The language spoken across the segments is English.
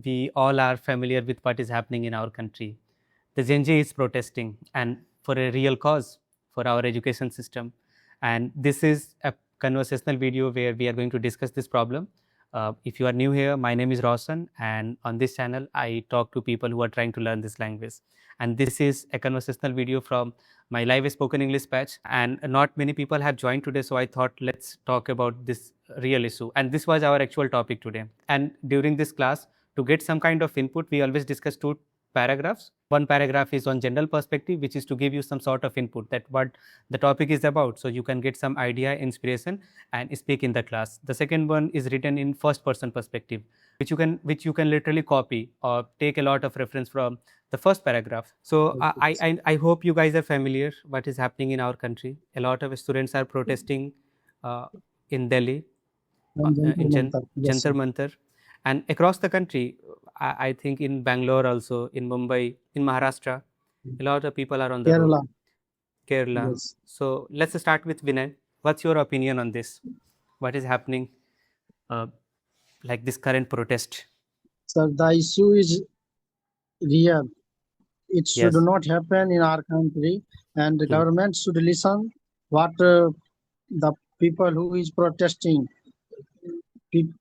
we all are familiar with what is happening in our country. The Gen Z is protesting, and for a real cause, for our education system. And this is a conversational video where we are going to discuss this problem. If you are new here, my name is Roshan, and on this channel, I talk to people who are trying to learn this language. And this is a conversational video from my live spoken English patch. And not many people have joined today, so I thought let's talk about this real issue. And this was our actual topic today. And during this class, to get some kind of input, we always discuss two paragraphs. One paragraph is on general perspective, which is to give you some sort of input that what the topic is about, so you can get some idea, inspiration, and speak in the class. The second one is written in first person perspective, which you can literally copy or take a lot of reference from the first paragraph. So I hope you guys are familiar what is happening in our country. A lot of students are protesting in Delhi, in Jantar Mantar, and across the country. I think in Bangalore also, in Mumbai, in Maharashtra, a lot of people are on the road. Kerala. Yes. So let's start with Vinay. What's your opinion on this? What is happening, like this current protest? So the issue is real. It should not happen in our country, and the government should listen what the people who is protesting.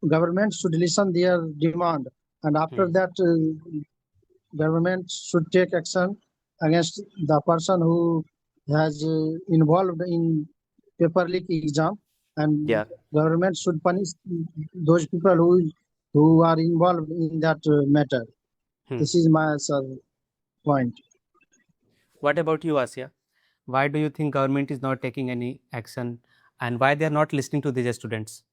Government should listen their demand, and after that, government should take action against the person who has involved in paper leak exam, and government should punish those people who are involved in that matter. This is my point. What about you, Asya? Why do you think government is not taking any action, and why they are not listening to these students?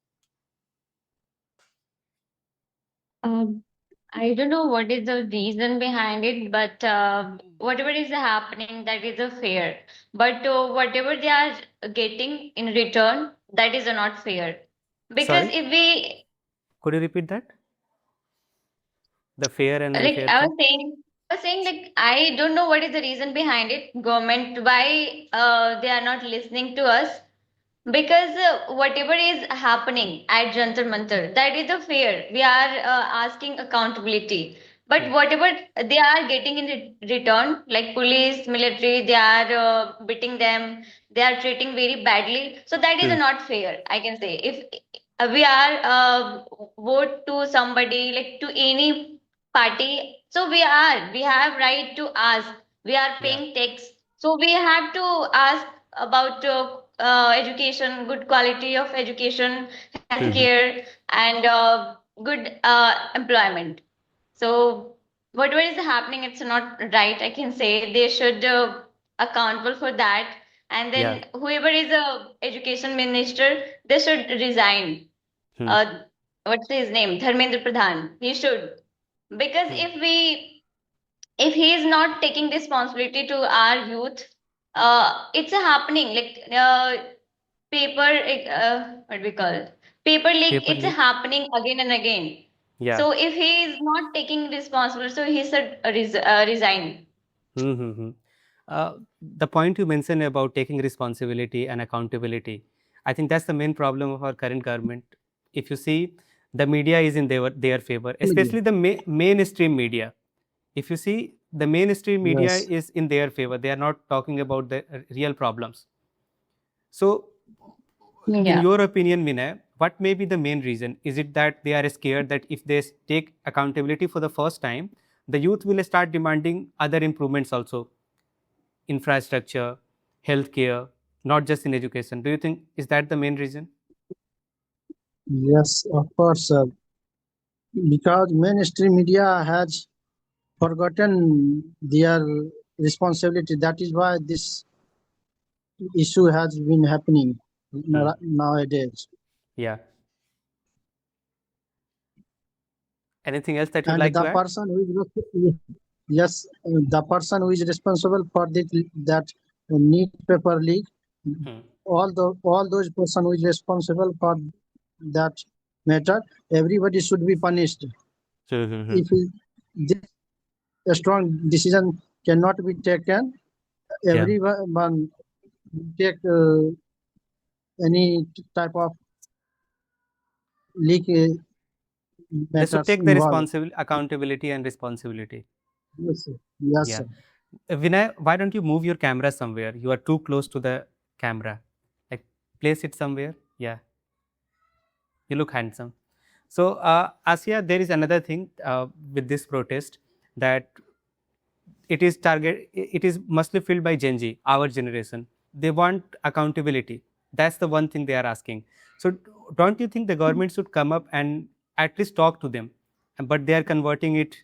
I don't know what is the reason behind it, but whatever is happening, that is a fair. But whatever they are getting in return, that is not fair. Because Sorry? if we... Could you repeat that? The fair and like unfair I was saying like I don't know what is the reason behind it. Government, why they are not listening to us? Because whatever is happening at Jantar Mantar, that is a fair. We are asking accountability. But whatever they are getting in return, like police, military, they are beating them, they are treating very badly. So that is not fair, I can say. If we are vote to somebody, like to any party, so we have right to ask. We are paying tax, so we have to ask about education, good quality of education, healthcare, and good employment. So whatever is happening, it's not right, I can say. They should accountable for that, and then whoever is a education minister, they should resign. What's his name? Dharmendra Pradhan. He should, because if he is not taking responsibility to our youth, it's happening like paper what we call it? Paper leak. It's happening again and again. So if he is not taking responsibility, so he should resign. The point you mentioned about taking responsibility and accountability, I think that's the main problem of our current government. If you see, the media is in their favor, especially the mainstream media. If you see, the mainstream media is in their favor. They are not talking about the real problems. So, in your opinion, Vinay, what may be the main reason? Is it that they are scared that if they take accountability for the first time, the youth will start demanding other improvements also? Infrastructure, healthcare, not just in education. Do you think is that the main reason? Yes, of course, because mainstream media has forgotten their responsibility. That is why this issue has been happening nowadays. Yeah. Anything else that you like to add? Person who is the person who is responsible for that NEET paper leak, all those person who is responsible for that matter, everybody should be punished. If a strong decision cannot be taken, everyone take any type of leak They should matters take the involved. accountability and responsibility. Yes, sir. Yes, Yeah. sir. Vinay, why don't you move your camera somewhere? You are too close to the camera. Like, place it somewhere. Yeah, you look handsome. So, Asia, there is another thing with this protest, that it is mostly filled by Gen Z, our generation. They want accountability. That's the one thing they are asking. So, don't you think the government should come up and at least talk to them? But they are converting it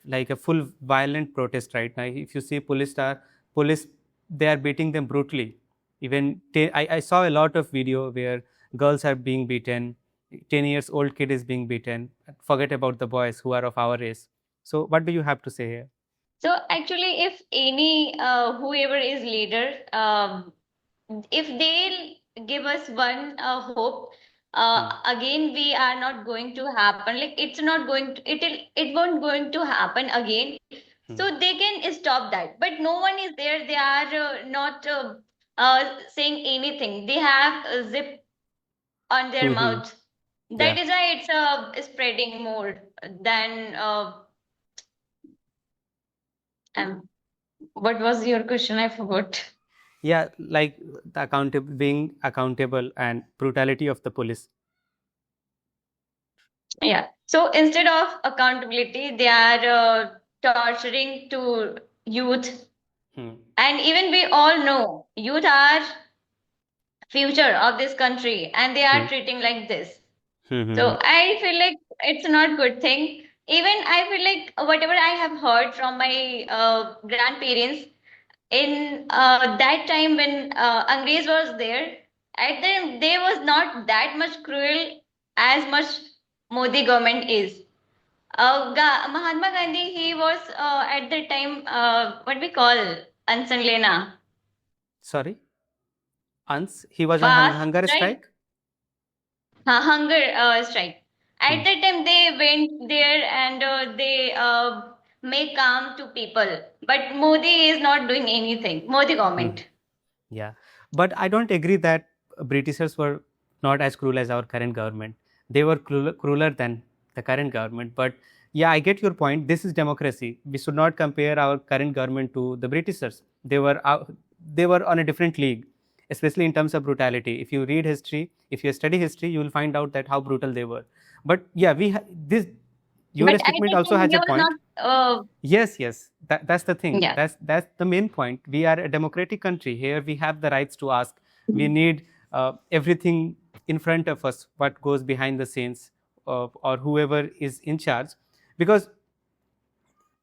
like a full violent protest right now. If you see police, they are beating them brutally. Even I saw a lot of video where girls are being beaten, 10 years old kid is being beaten. Forget about the boys who are of our race. So what do you have to say here? So actually, if any whoever is leader, if they'll give us one hope, Hmm. again we are not going to happen. Like it's not going to, it won't going to happen again. Hmm. So they can stop that. But no one is there. They are not saying anything. They have a zip on their Hmm. mouth. Yeah. That is why it's spreading more than. Um, what was your question? I forgot. Yeah, like the being accountable and brutality of the police. Yeah. So instead of accountability, they are torturing to youth. Hmm. And even we all know youth are future of this country and they Hmm. are treating like this. Hmm. Hmm. So I feel like it's not good thing. Even I feel like whatever I have heard from my grandparents in that time when Angrez was there, at them they was not that much cruel as much Modi government is. Mahatma Gandhi, he was at the time what we call Ansanglena, Sorry, Ans. He was on fast hunger strike, strike. hunger strike. Hmm. At that time, they went there and they make calm to people. But Modi is not doing anything. Modi Hmm. government. Yeah, but I don't agree that Britishers were not as cruel as our current government. They were crueler than the current government. But yeah, I get your point. This is democracy. We should not compare our current government to the Britishers. They were on a different league, especially in terms of brutality. If you read history, if you study history, you will find out that how brutal they were. But yeah, this But your at statement that also time, has he a was point. not. Yes, yes. That's the thing. Yeah. That's the main point. We are a democratic country. Here we have the rights to ask. We need everything in front of us, what goes behind the scenes, or whoever is in charge. Because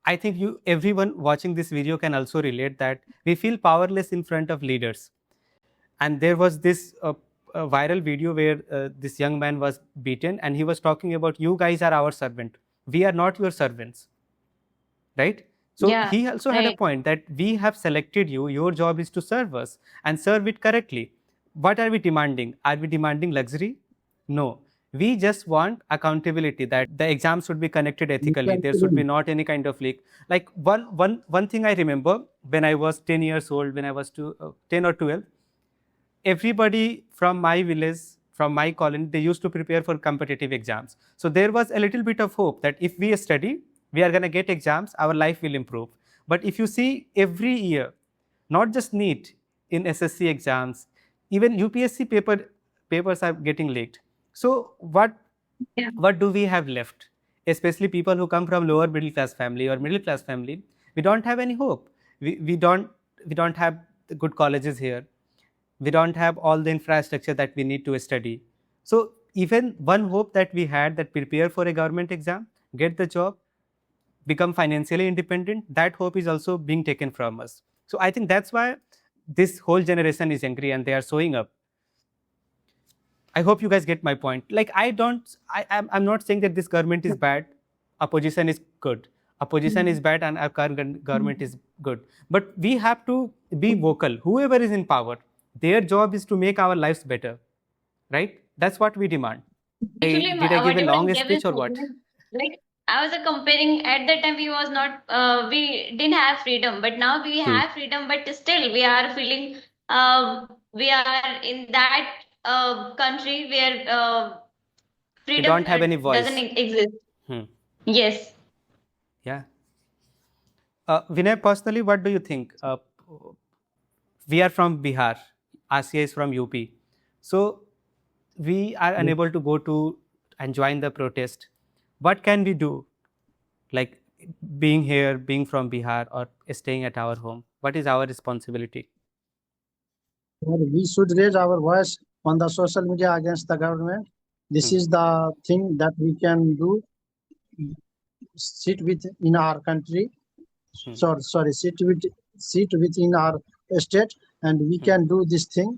I think everyone watching this video can also relate that we feel powerless in front of leaders. And there was this viral video where this young man was beaten, and he was talking about, you guys are our servant. We are not your servants, right? So Yeah. he also had a Right. point that we have selected you, your job is to serve us and serve it correctly. What are we demanding? Are we demanding luxury? No. We just want accountability, that the exams should be conducted ethically. There should be not any kind of leak. Like one thing I remember, when I was 10 years old, when I was 10 or 12, everybody from my village, from my colony, they used to prepare for competitive exams. So there was a little bit of hope that if we study, we are going to get exams, our life will improve. But if you see every year, not just NEET, in SSC exams, even UPSC papers are getting leaked. So Yeah. what do we have left? Especially people who come from lower middle class family or middle class family, we don't have any hope. We don't have the good colleges here. We don't have all the infrastructure that we need to study. So even one hope that we had, that prepare for a government exam, get the job, become financially independent, that hope is also being taken from us. So I think that's why this whole generation is angry and they are showing up. I hope you guys get my point. Like I'm not saying that this government is bad, opposition is good. Opposition is bad and our current government is good. But we have to be vocal. Whoever is in power, their job is to make our lives better, right? That's what we demand. Actually, Did I give a whatever I long gave is speech or what? like I was comparing at that time we was not we didn't have freedom, but now we Hmm. have freedom, but still we are feeling we are in that country where They Freedom don't have any doesn't voice. exist. Hmm. Yes. Yeah. Vinay, personally, what do you think? We are from Bihar. Asia is from UP. So we are Yes. unable to go to and join the protest. What can we do? Like being here, being from Bihar, or staying at our home. What is our responsibility? We should raise our voice on the social media against the government. This Hmm. is the thing that we can do. Sit with in our country. Hmm. Sit within our state, and we Hmm. can do this thing.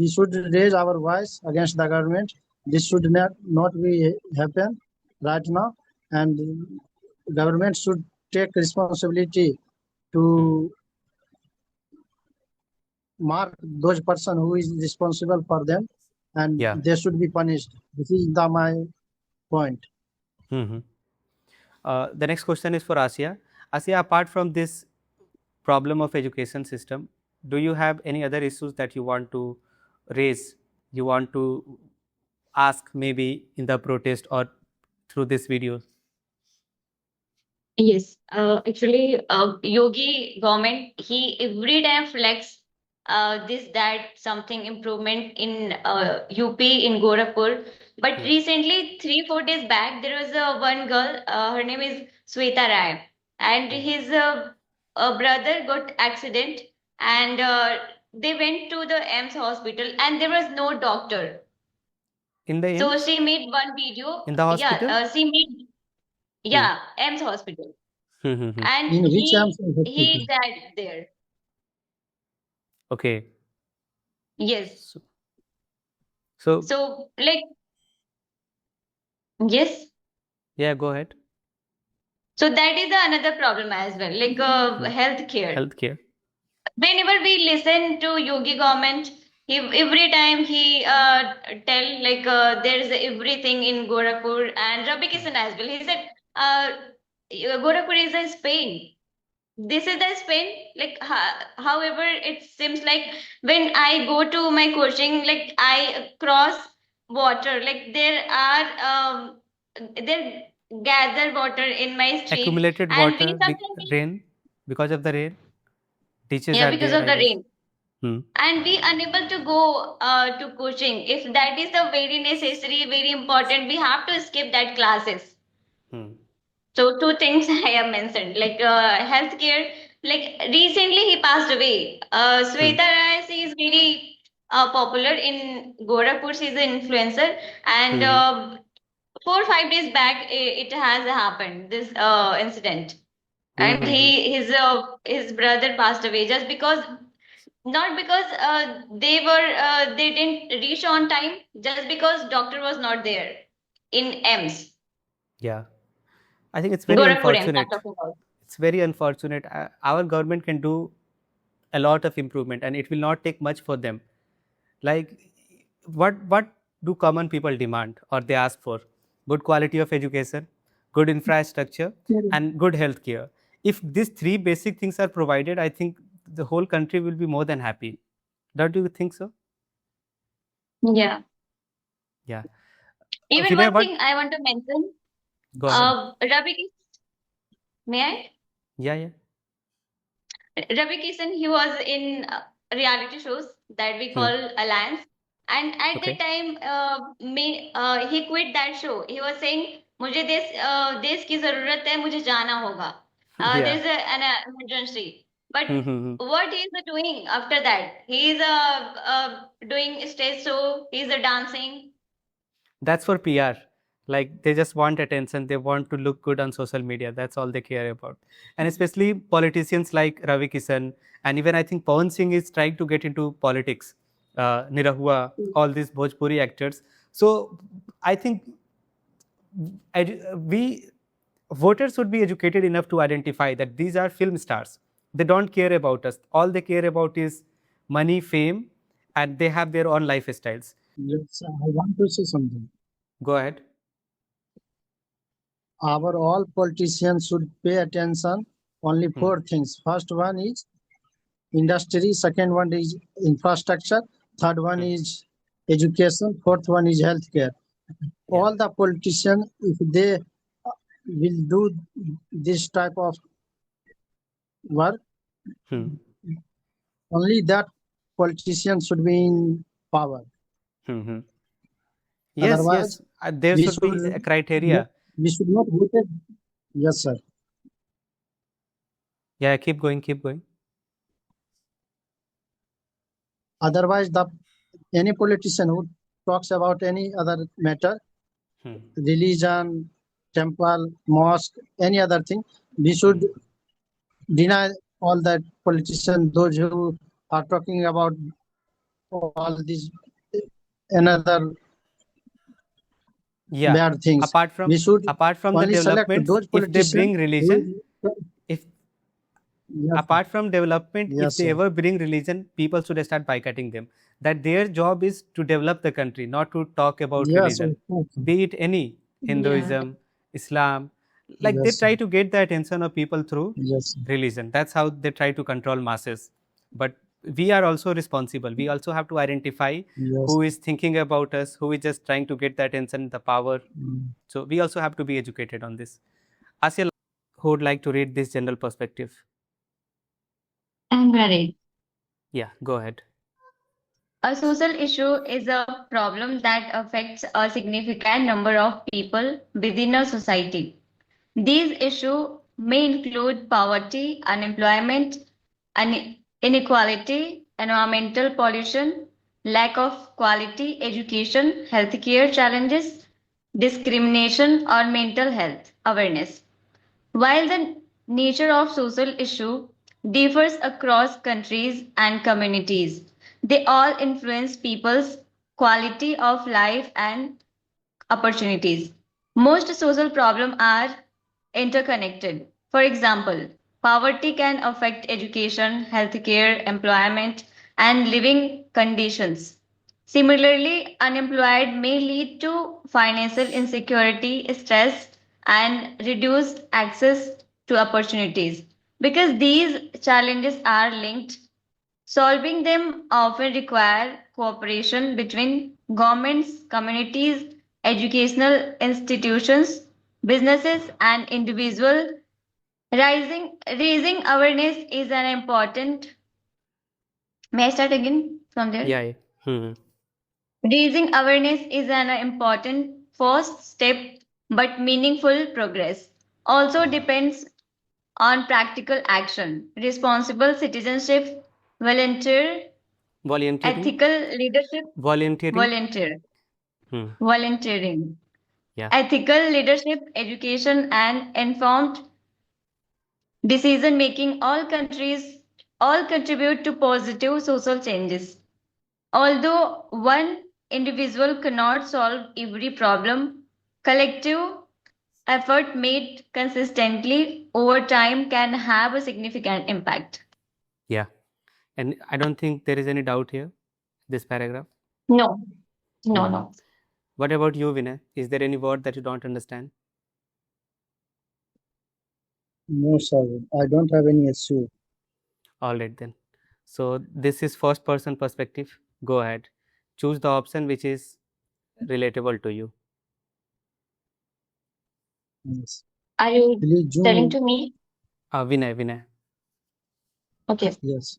We should raise our voice against the government. This should not be happen right now, and government should take responsibility Hmm. to mark those person who is responsible for them, and Yeah. they should be punished. This is my point. Hmm. The next question is for Asia. Asia, apart from this problem of education system, do you have any other issues that you want to raise? You want to ask maybe in the protest or through this video? Yes, actually, Yogi government, he every time flex this that something improvement in UP in Gorakhpur. But Hmm. recently, 3 4 days back, there was one girl. Her name is Sweta Rai, and Hmm. his brother got accident, and they went to the AIMS hospital, and there was no doctor. In the So aims? she made one video. In the Yeah, hospital? she made, Hmm. yeah, AIMS hospital, Hmm. Hmm. Hmm. and In which arms he hospital? died there. Okay. Yes. So, so So like, yes. yeah, go ahead. So that is the another problem as well, like Hmm. healthcare. Healthcare. Whenever we listen to Yogi government, he every time he tell like there is everything in Gorakhpur and Rabi Hmm. Kisan as well. He said uh, Gorakhpur is a Spain. This is the Spain. Like however, it seems like when I go to my coaching, like I cross water, like there gather water in my street, Accumulated and we water, sometimes rain, because of the rain. Ditches yeah, are because there, of I the guess. rain, Hmm. and we unable to go to coaching. If that is the very necessary, very important, we have to skip that classes. Hmm. So two things I have mentioned, like healthcare. Like recently he passed away. Hmm. Sweta Rai, she is very popular in Gorakhpur. She's an influencer, and Hmm. 4 5 days back it has happened this incident, Hmm. and Hmm. Hmm. his brother passed away just because, not because they didn't reach on time, just because doctor was not there in EMS, Yeah. I think it's very Gorakhpur EMS. I'm unfortunate. talking about. It's very unfortunate. Our government can do a lot of improvement, and it will not take much for them. Like, what do common people demand or they ask for? Good quality of education, good infrastructure, and good health care. If these three basic things are provided, I think the whole country will be more than happy. Don't you think so? Yeah. Yeah. Even Vinay, one what? thing I want to mention, Go ahead. Ravi, may I? Yeah, yeah. Ravi Kishan, he was in reality shows that we Hmm. call Alliance. And at that Okay. time, he quit that show. He was saying, मुझे देश की जरूरत है, मुझे जाना होगा. Yeah. There's an emergency. But Hmm. Hmm. Hmm. what he is doing after that? He is doing stage show. He is dancing. That's for PR. Like they just want attention. They want to look good on social media. That's all they care about. And especially politicians like Ravi Kisan, and even I think Pawan Singh is trying to get into politics. Nirahua, all these Bhojpuri actors. So I think we voters should be educated enough to identify that these are film stars. They don't care about us. All they care about is money, fame, and they have their own lifestyles. Yes, I want to say something. Go ahead. Our all politicians should pay attention only Hmm. four things. First one is industry, second one is infrastructure, third one Hmm. is education, fourth one is healthcare. Yeah. all the politicians, if they will do this type of work, Hmm. only that politician should be in power. Hmm. Yes, Otherwise, yes. There we should be should a criteria. we should not vote it. Yes, sir. Yeah, keep going, keep going. Otherwise, the any politician who talks about any other matter, Hmm. religion, temple, mosque, any other thing, we should Hmm. deny all that politicians, those who are talking about all these another Yeah. bad things. Apart from We should apart from the only select developments, those if they politicians bring religion, who. if Yes, apart from development, if yes, they sir. ever bring religion, people should start boycotting them. That their job is to develop the country, not to talk about Yes, religion, of course. be it any Yeah. Hinduism, Islam. Like they Yes, sir. try to get the attention of people through Yes, sir. religion. That's how they try to control masses. But we are also responsible. We also have to identify Yes. who is thinking about us, who is just trying to get the attention, the power. Mm. So we also have to be educated on this. Asya, who would like to read this general perspective? I'm ready. Yeah, go ahead. A social issue is a problem that affects a significant number of people within a society. These issues may include poverty, unemployment, inequality, environmental pollution, lack of quality education, healthcare challenges, discrimination, or mental health awareness. While the nature of social issue differs across countries and communities, they all influence people's quality of life and opportunities. Most social problems are interconnected. For example, poverty can affect education, healthcare, employment, and living conditions. Similarly, unemployed may lead to financial insecurity, stress, and reduced access to opportunities. Because these challenges are linked, solving them often require cooperation between governments, communities, educational institutions, businesses, and individuals. Raising awareness is an important. May I start again from there? Yeah, yeah. Hmm. Raising awareness is an important first step, but meaningful progress also depends on practical action, responsible citizenship, volunteer, Volunteering. ethical leadership, Volunteering. volunteer, Hmm. volunteering, Yeah. ethical leadership, education, and informed decision making. All contribute to positive social changes. Although one individual cannot solve every problem, collective effort made consistently over time can have a significant impact. Yeah. And I don't think there is any doubt here, this paragraph. No, no, Hmm. no. What about you, Vinay? Is there any word that you don't understand? No, sir. I don't have any issue. All right, then. So, this is first person perspective. Go ahead. Choose the option which is relatable to you. Yes. Are you Please telling June. to me? Vinay. Okay. Yes.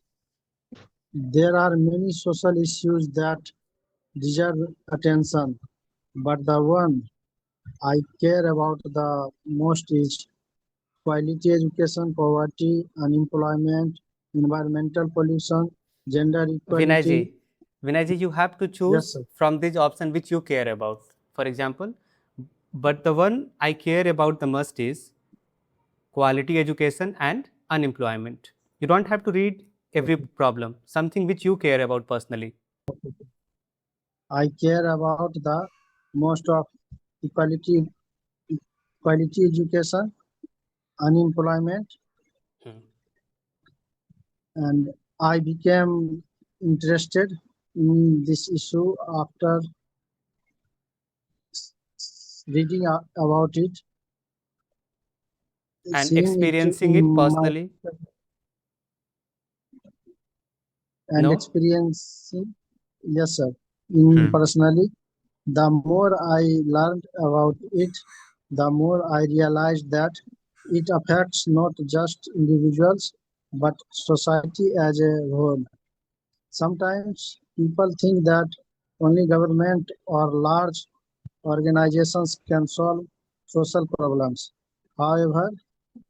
There are many social issues that deserve attention, but the one I care about the most is quality education, poverty, unemployment, environmental pollution, gender equality. Vinayji, Vinayji, you have to Yes, choose sir. from this option which you care about. For example, but the one I care about the most is quality education and unemployment. You don't have to read every Okay. problem, something which you care about personally. I care about the most of equality, quality education, unemployment, Hmm. and I became interested in this issue after reading about it, And seeing it experiencing in it my personally. and No? experiencing, yes, sir, in Hmm. personally The more I learned about it, the more I realized that it affects not just individuals but society as a whole. Sometimes people think that only government or large organizations can solve social problems. However,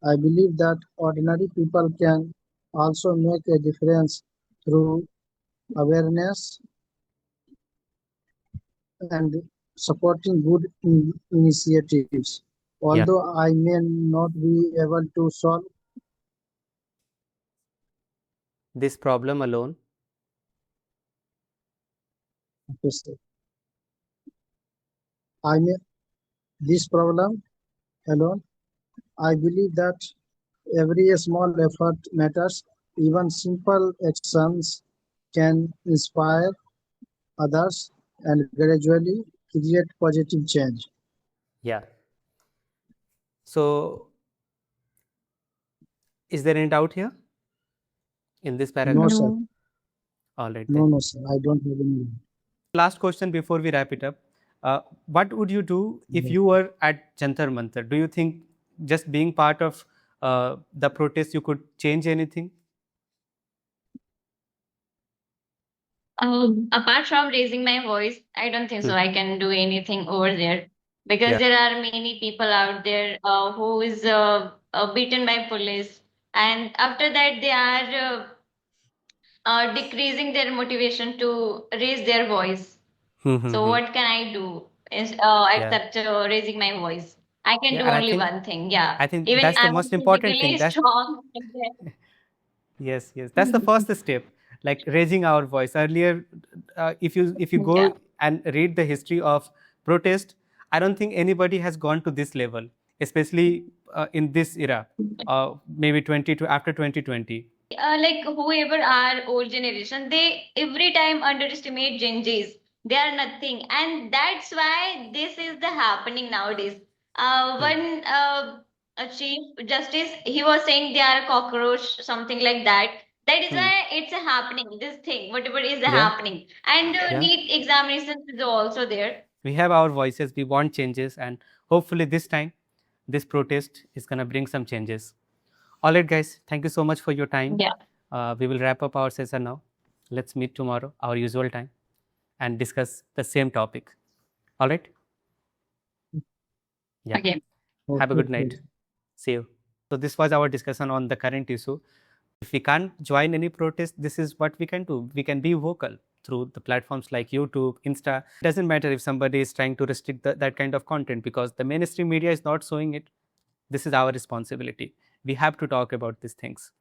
I believe that ordinary people can also make a difference through awareness and supporting good initiatives. Yeah. Although I may not be able to solve This problem alone. this, I may this problem alone, I believe that every small effort matters. Even simple actions can inspire others and gradually create positive change. Yeah. So, is there any doubt here in this No, paragraph? sir. No. All right No, then. no, sir. I don't have any. Last question before we wrap it up. What would you do if you were at Jantar Mantar? Do you think just being part of the protest you could change anything? Apart from raising my voice, I don't think Hmm. so. I can do anything over there because Yeah. there are many people out there who is beaten by police, and after that they are decreasing their motivation to raise their voice. Hmm, hmm, So hmm. what can I do is Yeah. except raising my voice? I can Yeah. do And only one thing. Yeah, I think even that's the I'm most important thing. physically That's strong. yes, yes. That's the first step, like raising our voice. Earlier, if you Yeah. go and read the history of protest, I don't think anybody has gone to this level, especially in this era, maybe 20 to after 2020. Like whoever are old generation, they every time underestimate Gen Zs. They are nothing, and that's why this is the happening nowadays. Hmm. One a chief justice, he was saying they are a cockroach, something like that. That is Hmm. why it's happening. This thing, whatever is Yeah, happening, and yeah. NEET examinations is also there. We have our voices. We want changes, and hopefully this time, this protest is gonna bring some changes. All right, guys. Thank you so much for your time. Yeah. We will wrap up our session now. Let's meet tomorrow, our usual time, and discuss the same topic. All right? Yeah. Okay. Have a Okay, good okay. night. See you. So, this was our discussion on the current issue. If we can't join any protest, this is what we can do. We can be vocal through the platforms like YouTube, Insta. It doesn't matter if somebody is trying to restrict that kind of content because the mainstream media is not showing it. This is our responsibility. We have to talk about these things.